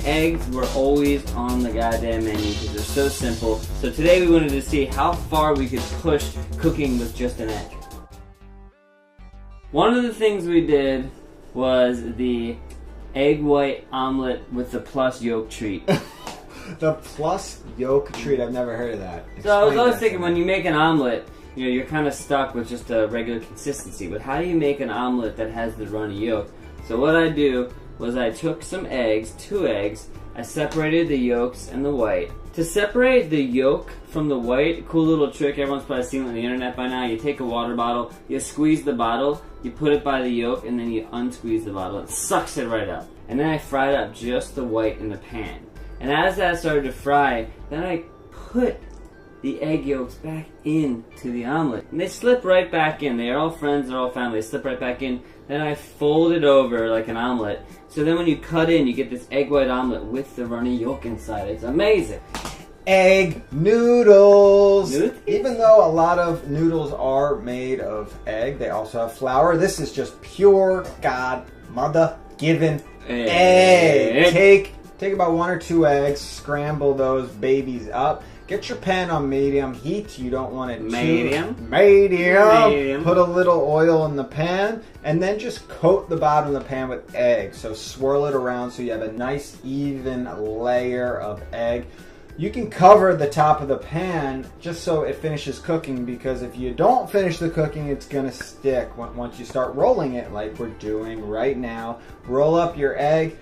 eggs were always on the goddamn menu because they're so simple. So today we wanted to see how far we could push cooking with just an egg. One of the things we did was the egg white omelet with the plus yolk treat. The plus yolk treat, I've never heard of that. So I was always thinking when you make an omelet, you know, you're kind of stuck with just a regular consistency. But how do you make an omelet that has the runny yolk? So what I do was I took some eggs, 2 eggs, I separated the yolks and the white. To separate the yolk from the white, cool little trick, everyone's probably seen it on the internet by now. You take a water bottle, you squeeze the bottle, you put it by the yolk, and then you unsqueeze the bottle. It sucks it right up. And then I fried up just the white in the pan. And as that started to fry, then I put the egg yolks back into the omelet. And they slip right back in. They are all friends, they're all family. They slip right back in. Then I fold it over like an omelet. So then when you cut in, you get this egg white omelet with the runny yolk inside. It's amazing. Egg noodles. Even though a lot of noodles are made of egg, they also have flour. This is just pure God mother given egg. Take about 1 or 2 eggs, scramble those babies up. Get your pan on medium heat. You don't want it medium. Put a little oil in the pan, and then just coat the bottom of the pan with egg. So swirl it around so you have a nice even layer of egg. You can cover the top of the pan just so it finishes cooking, because if you don't finish the cooking, it's gonna stick. Once you start rolling it like we're doing right now, roll up your egg,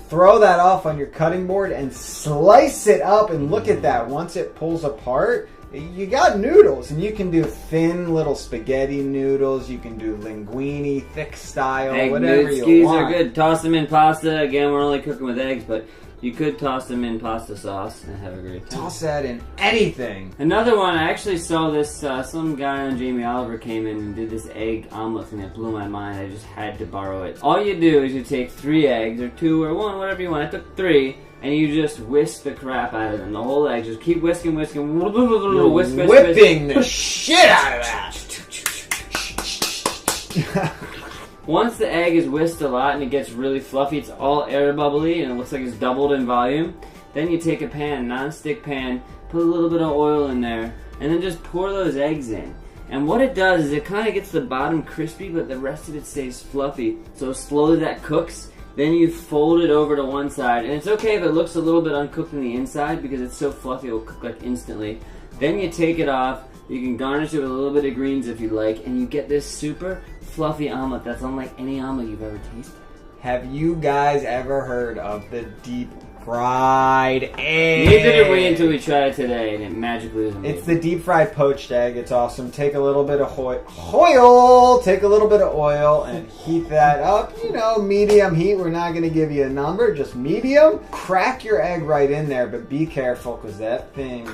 throw that off on your cutting board and slice it up, and look at that. Once it pulls apart, you got noodles, and you can do thin little spaghetti noodles. You can do linguine, thick style, egg whatever you want. Are good. Toss them in pasta. Again, we're only cooking with eggs, but you could toss them in pasta sauce and have a great time. Toss that in anything. Another one, I actually saw this, some guy on Jamie Oliver came in and did this egg omelet thing that blew my mind. I just had to borrow it. All you do is you take 3 eggs, or 2 or 1, whatever you want. I took 3, and you just whisk the crap out of them. The whole egg, just keep whisking. You're whipping the shit out of that. Once the egg is whisked a lot and it gets really fluffy, it's all air bubbly and it looks like it's doubled in volume, then you take a pan, non-stick pan, put a little bit of oil in there, and then just pour those eggs in. And what it does is it kind of gets the bottom crispy, but the rest of it stays fluffy. So slowly that cooks. Then you fold it over to one side, and it's okay if it looks a little bit uncooked on the inside because it's so fluffy it will cook like instantly. Then you take it off. You can garnish it with a little bit of greens if you like, and you get this super fluffy omelet that's unlike any omelet you've ever tasted. Have you guys ever heard of the deep fried egg? Neither did we until we tried it today, and it magically was amazing. It's the deep fried poached egg. It's awesome. Take a little bit of oil. Take a little bit of oil and heat that up. You know, medium heat. We're not going to give you a number, just medium. Crack your egg right in there, but be careful because that thing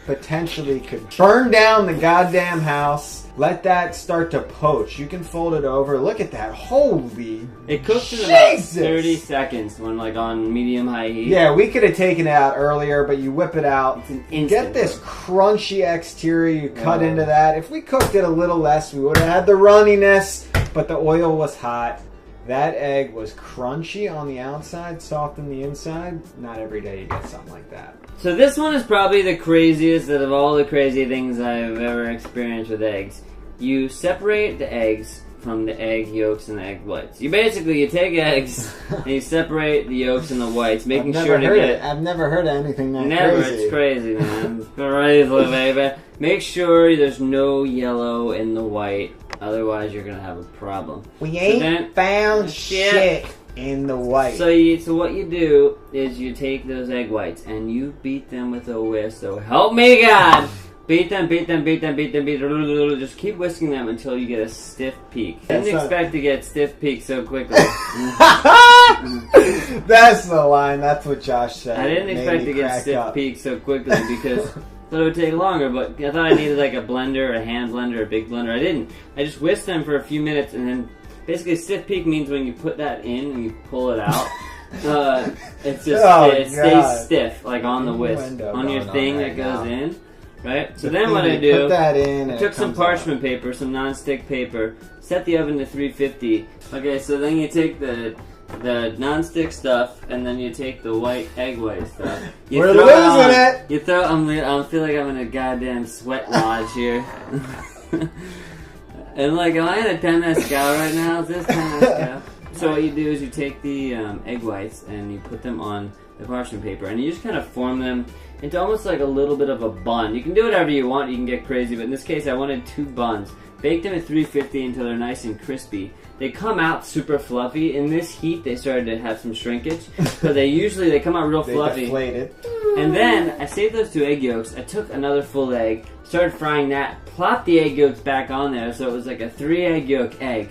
potentially could burn down the goddamn house. Let that start to poach. You can fold it over. Look at that. Holy It cooks in about 30 seconds when like on medium-high heat. Yeah, we could have taken it out earlier, but you whip it out. It's an instant. Get this crunchy exterior. You cut into that. If we cooked it a little less, we would have had the runniness, but the oil was hot. That egg was crunchy on the outside, soft on the inside. Not every day you get something like that. So this one is probably the craziest out of all the crazy things I've ever experienced with eggs. You separate the eggs from the egg yolks and the egg whites. You take eggs and you separate the yolks and the whites, making sure to get... I've never heard of anything that crazy. It's crazy, man. It's crazy, baby. Make sure there's no yellow in the white, otherwise you're gonna have a problem. We ain't found shit in the white. So what you do is you take those egg whites and you beat them with a whisk. So help me God! Beat them. Just keep whisking them until you get a stiff peak. I didn't expect to get stiff peak so quickly. That's the line. That's what Josh said. I didn't expect to get stiff peak so quickly because I thought it would take longer, but I thought I needed like a blender, a hand blender, a big blender. I didn't. I just whisked them for a few minutes, and then basically stiff peak means when you put that in and you pull it out, it's just it stays stiff, like on the whisk, on your thing that goes in. Right? So then what I do, put that in, I took some parchment paper, some non-stick paper, set the oven to 350. Okay, so then you take the the non-stick stuff, and then you take the white egg white stuff. We're losing it. You throw. I feel like I'm in a goddamn sweat lodge here. And like, am I in a temazcal right now? Is this temazcal? So what you do is you take the egg whites and you put them on the parchment paper, and you just kind of form them into almost like a little bit of a bun. You can do whatever you want. You can get crazy, but in this case, I wanted 2 buns. Bake them at 350 until they're nice and crispy. They come out super fluffy. In this heat, they started to have some shrinkage. So they come out real fluffy. Deflated. And then I saved those 2 egg yolks. I took another full egg, started frying that, plopped the egg yolks back on there, so it was like a 3 egg yolk egg.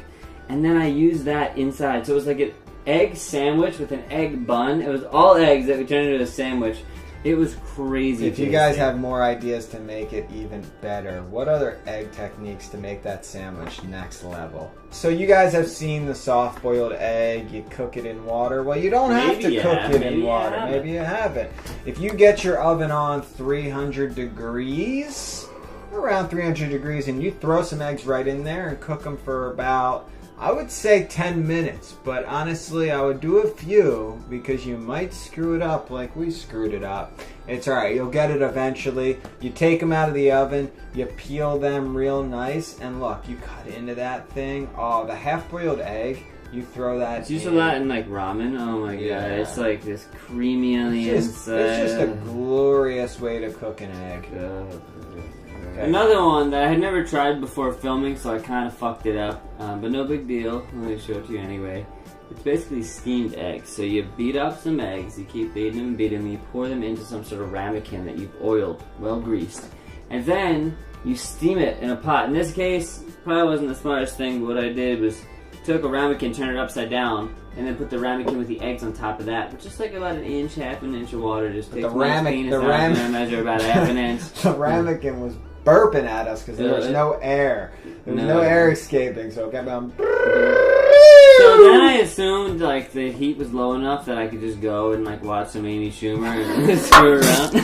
And then I used that inside. So it was like an egg sandwich with an egg bun. It was all eggs that we turned into a sandwich. It was crazy. If you guys have more ideas to make it even better, what other egg techniques to make that sandwich next level? So you guys have seen the soft-boiled egg, you cook it in water. Well, you don't have to cook it in water. Maybe you haven't. If you get your oven on 300 degrees, around 300 degrees, and you throw some eggs right in there and cook them for about, I would say 10 minutes, but honestly I would do a few because you might screw it up like we screwed it up. It's alright, you'll get it eventually. You take them out of the oven, you peel them real nice, and look, you cut into that thing. Oh, the half-boiled egg, you throw that It's used a lot in like ramen. Oh my god, it's like this creamy on the inside. It's just a glorious way to cook an egg. Okay. Another one that I had never tried before filming, so I kind of fucked it up, but no big deal. I'm going to show it to you anyway. It's basically steamed eggs. So you beat up some eggs, you keep beating them and beating them, you pour them into some sort of ramekin that you've oiled, well greased, and then you steam it in a pot. In this case, probably wasn't the smartest thing, but what I did was took a ramekin, turned it upside down, and then put the ramekin with the eggs on top of that, which is like about half an inch of water. Just take one penis out and measure about half an inch. The ramekin was burping at us because there was no air. There was no air escaping, so it kept on. So then I assumed like the heat was low enough that I could just go and like watch some Amy Schumer and screw around.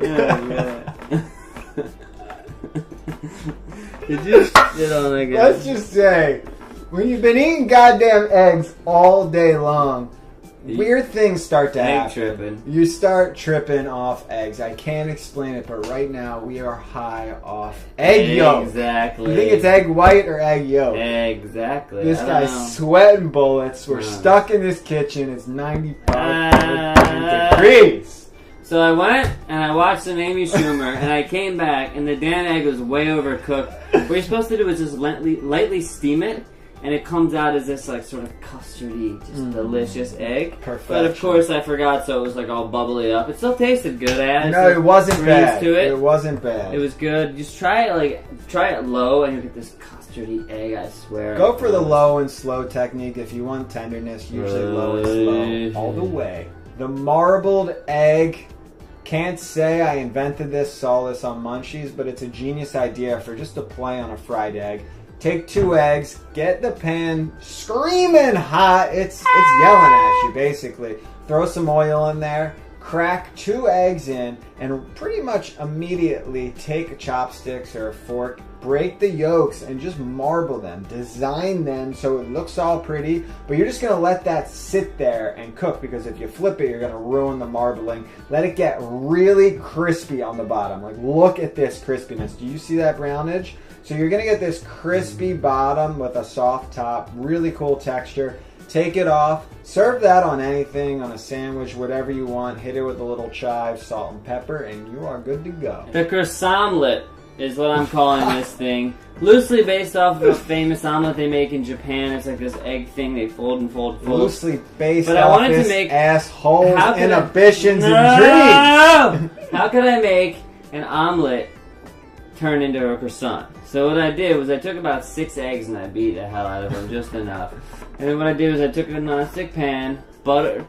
Yeah. Did you shit on again? Let's just say, when you've been eating goddamn eggs all day long, weird things start to happen. Tripping. You start tripping off eggs. I can't explain it, but right now we are high off egg yolk. Exactly. You think it's egg white or egg yolk? Exactly. This guy's sweating bullets. We're stuck in this kitchen. It's 95 degrees. So I went and I watched some Amy Schumer, and I came back, and the damn egg was way overcooked. What you're supposed to do is just lightly steam it, and it comes out as this like sort of custardy, just delicious egg. Perfect. But of course I forgot, so it was like all bubbly up. It still tasted good. No, it wasn't bad. To it. It wasn't bad. It was good. Just try it low, and you get this custardy egg. I swear. Go for the low and slow technique if you want tenderness. Usually low and slow all the way. The marbled egg. Can't say I invented this, saw this on Munchies, but it's a genius idea for just a play on a fried egg. Take 2 eggs, get the pan screaming hot. It's yelling at you, basically. Throw some oil in there, crack 2 eggs in, and pretty much immediately take chopsticks or a fork, break the yolks, and just marble them. Design them so it looks all pretty, but you're just going to let that sit there and cook, because if you flip it, you're going to ruin the marbling. Let it get really crispy on the bottom. Like, look at this crispiness. Do you see that brownage? So you're going to get this crispy bottom with a soft top, really cool texture. Take it off, serve that on anything, on a sandwich, whatever you want. Hit it with a little chive, salt and pepper, and you are good to go. The croissantlet is what I'm calling this thing. Loosely based off of a famous omelet they make in Japan. It's like this egg thing they fold and fold and fold. Loosely based off this asshole's inhibitions and dreams. How could I make an omelet turn into a croissant? So what I did was I took about 6 eggs and I beat the hell out of them, just enough. And then what I did was I took a non-stick pan, butter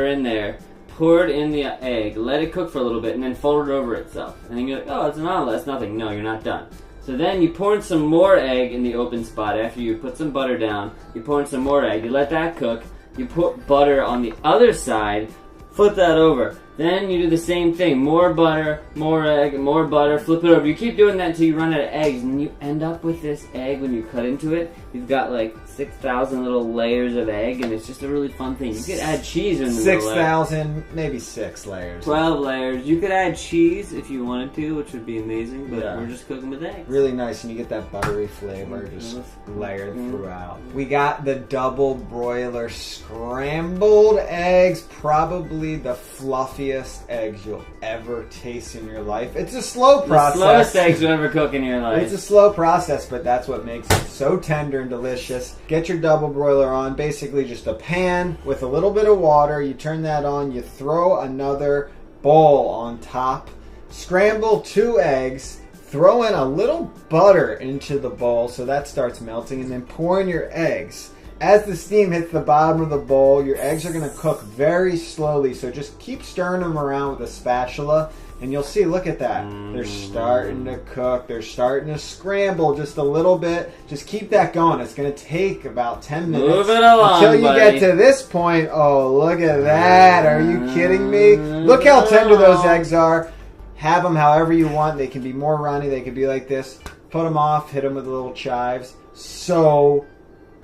in there, poured in the egg, let it cook for a little bit, and then folded over itself. And then you're like, oh, it's an omelet, that's nothing. No, you're not done. So then you pour in some more egg in the open spot. After you put some butter down, you pour in some more egg, you let that cook, you put butter on the other side, flip that over. Then you do the same thing. More butter, more egg, more butter. Flip it over. You keep doing that until you run out of eggs. And you end up with this egg when you cut into it. You've got like 6,000 little layers of egg. And it's just a really fun thing. You could add cheese in the 6,000, maybe 6 layers. 12 layers. You could add cheese if you wanted to, which would be amazing. But we're just cooking with eggs. Really nice. And you get that buttery flavor just layered throughout. We got the double broiler scrambled eggs. Probably the fluffiest eggs you'll ever taste in your life. It's a slow process. The slowest eggs you'll ever cook in your life. It's a slow process, but that's what makes it so tender and delicious. Get your double broiler on. Basically just a pan with a little bit of water. You turn that on. You throw another bowl on top. Scramble 2 eggs. Throw in a little butter into the bowl so that starts melting, and then pour in your eggs. As the steam hits the bottom of the bowl, your eggs are going to cook very slowly, so just keep stirring them around with a spatula, and you'll see, look at that. They're starting to cook. They're starting to scramble just a little bit. Just keep that going. It's going to take about 10 minutes. Move it along, until you buddy. get to this point. Oh, look at that. Are you kidding me? Look how tender those eggs are. Have them however you want. They can be more runny. They can be like this. Put them off. Hit them with little chives. So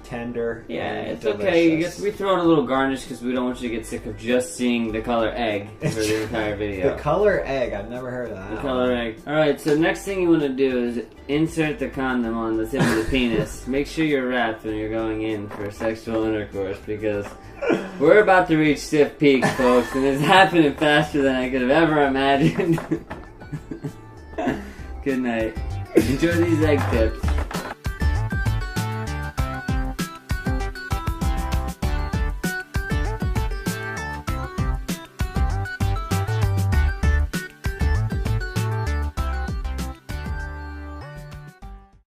tender. Yeah, it's delicious. okay. We throw in a little garnish because we don't want you to get sick of just seeing the color egg for the entire video. The color egg. I've never heard of that. The color egg. Alright, so next thing you want to do is insert the condom on the tip of the penis. Make sure you're wrapped when you're going in for sexual intercourse because we're about to reach stiff peaks, folks, and it's happening faster than I could have ever imagined. Good night. Enjoy these egg tips.